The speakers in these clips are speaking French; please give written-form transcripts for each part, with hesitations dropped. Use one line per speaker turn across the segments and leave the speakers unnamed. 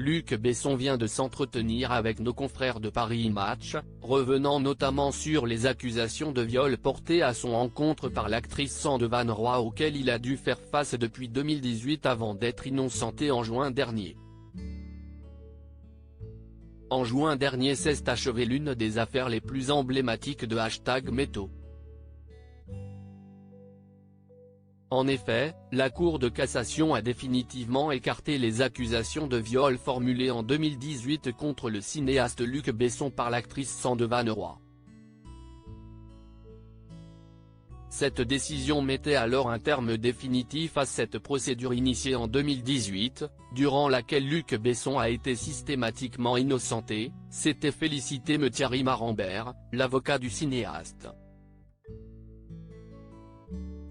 Luc Besson vient de s'entretenir avec nos confrères de Paris Match, revenant notamment sur les accusations de viol portées à son encontre par l'actrice Sandy Van Roy auxquelles il a dû faire face depuis 2018 avant d'être innocenté en juin dernier. En juin dernier s'est achevée l'une des affaires les plus emblématiques de #Métaux. En effet, la Cour de cassation a définitivement écarté les accusations de viol formulées en 2018 contre le cinéaste Luc Besson par l'actrice Sandy Van Roy. Cette décision mettait alors un terme définitif à cette procédure initiée en 2018, durant laquelle Luc Besson a été systématiquement innocenté, s'était félicité Thierry Marambert, l'avocat du cinéaste.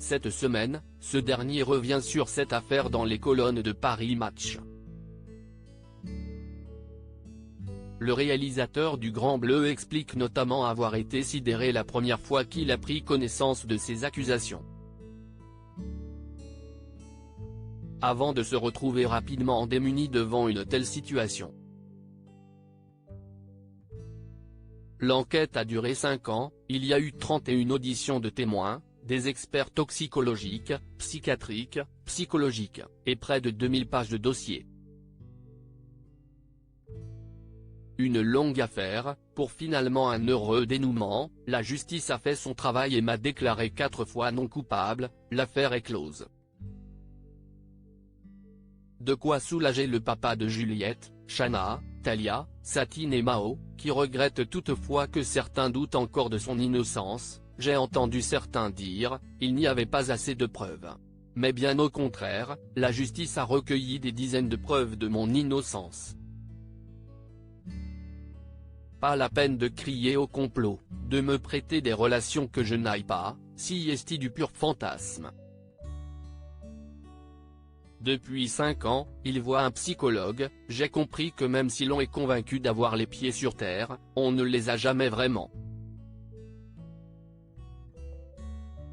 Cette semaine, ce dernier revient sur cette affaire dans les colonnes de Paris Match. Le réalisateur du Grand Bleu explique notamment avoir été sidéré la première fois qu'il a pris connaissance de ces accusations. Avant de se retrouver rapidement démuni devant une telle situation. L'enquête a duré 5 ans, il y a eu 31 auditions de témoins, des experts toxicologiques, psychiatriques, psychologiques, et près de 2000 pages de dossier. Une longue affaire, pour finalement un heureux dénouement, la justice a fait son travail et m'a déclaré 4 fois non coupable, l'affaire est close. De quoi soulager le papa de Juliette, Chana, Talia, Satine et Mao, qui regrette toutefois que certains doutent encore de son innocence. J'ai entendu certains dire, il n'y avait pas assez de preuves. Mais bien au contraire, la justice a recueilli des dizaines de preuves de mon innocence. Pas la peine de crier au complot, de me prêter des relations que je n'aille pas, si est du pur fantasme. Depuis 5 ans, il voit un psychologue, j'ai compris que même si l'on est convaincu d'avoir les pieds sur terre, on ne les a jamais vraiment.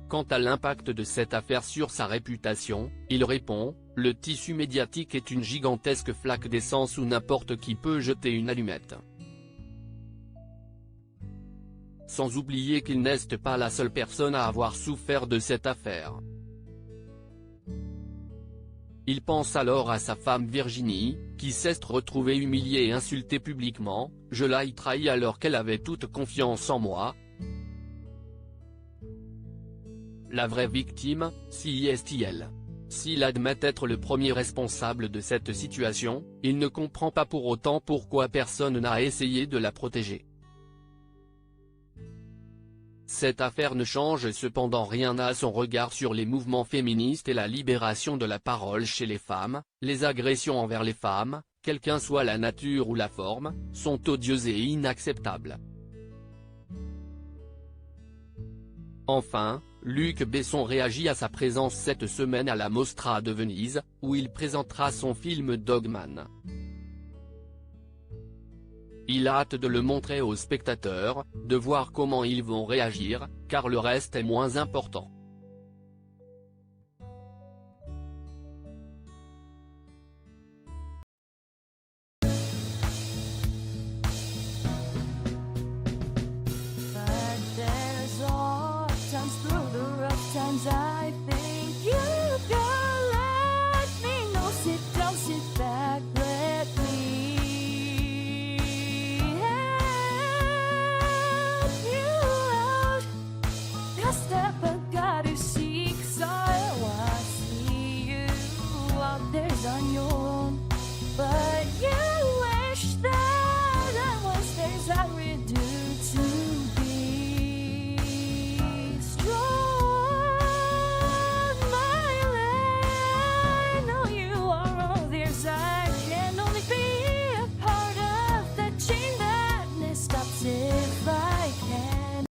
Quant à l'impact de cette affaire sur sa réputation, il répond, le tissu médiatique est une gigantesque flaque d'essence où n'importe qui peut jeter une allumette. Sans oublier qu'il n'est pas la seule personne à avoir souffert de cette affaire. Il pense alors à sa femme Virginie, qui s'est retrouvée humiliée et insultée publiquement, je l'ai trahi alors qu'elle avait toute confiance en moi. La vraie victime, si est-elle. S'il admet être le premier responsable de cette situation, il ne comprend pas pour autant pourquoi personne n'a essayé de la protéger. Cette affaire ne change cependant rien à son regard sur les mouvements féministes et la libération de la parole chez les femmes, les agressions envers les femmes, quelle qu'en soit la nature ou la forme, sont odieuses et inacceptables. Enfin, Luc Besson réagit à sa présence cette semaine à la Mostra de Venise, où il présentera son film Dogman. Il a hâte de le montrer aux spectateurs, de voir comment ils vont réagir, car le reste est moins important.
Sometimes through the rough times I think you got